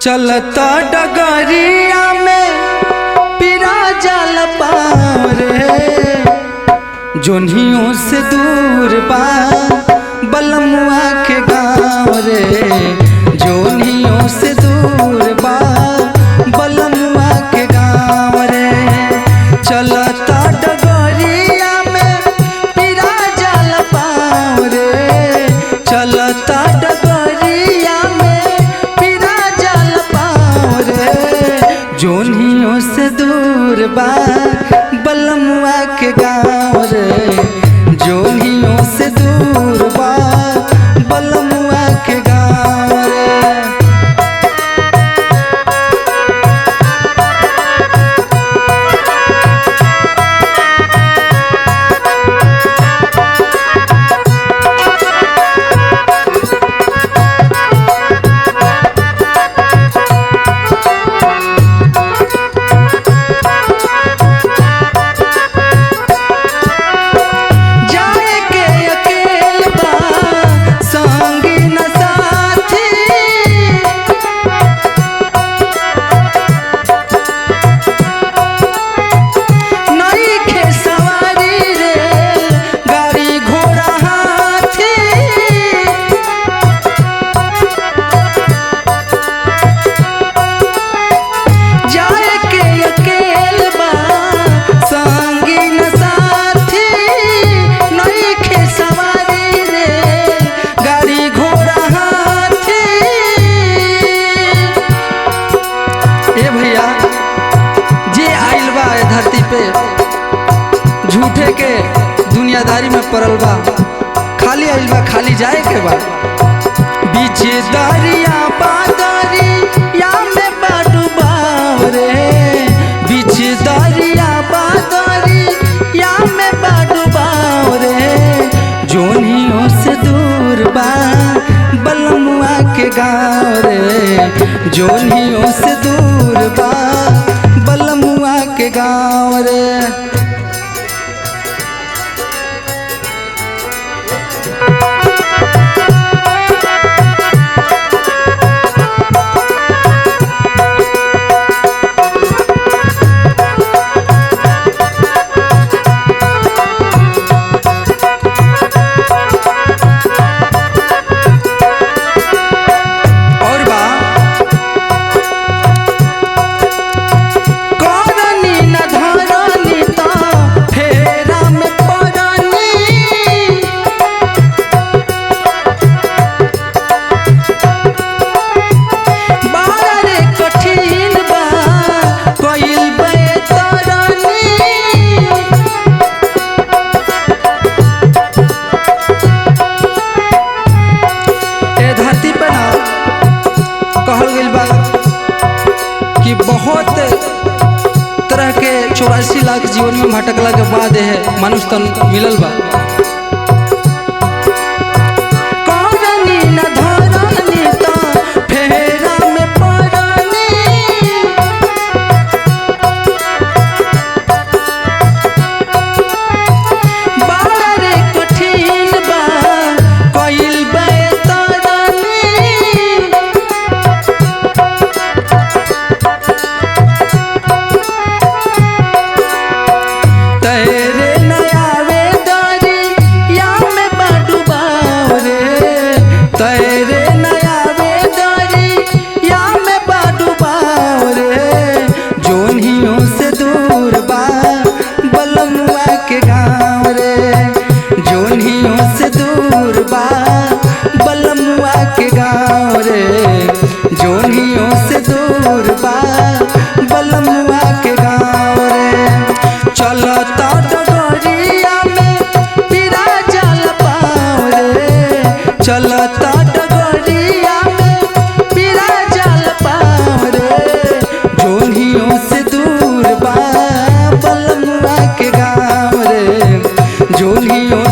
चलता डगरिया में पिरा जल पाँव रे, जोनियों से दूर बा बलमुआ के गाँव रे, जोनियों से दूर बा बलमुआ के गाँव रे। चलता डगरिया में पिरा जल पाँव रे, चलता डगरिया में पिरा जल पाँव रे, जोनियों से दूर बा बलमुआ के गाँव रे, जोनियों से दूर बा बलमुआ के गाँव रे। झूठे के दुनियादारी में पड़ल बा, खाली आइल बा खाली जाए के बा। बीच दरिया बादरिया में बाडूबाव रे, बीच दरिया बादरिया में बाडूबाव रे, जोनियों से दूर बा बलमुआ के गाँव रे, जोनियों से दूर बा बलमुआ के गाँव रे। बहुत तरह के 84 लाख जीवन में भटकला के बाद है मनुष्य तन मिलल बा। जोनियों से दूर बा बलमुआ के गाँव रे, चलता डगरिया में पिरा जल पाँव रे, चलता डगरिया में पिरा जल पाँव रे, जोनियों से दूर बा बलमुआ के गाँव रे, जोनियों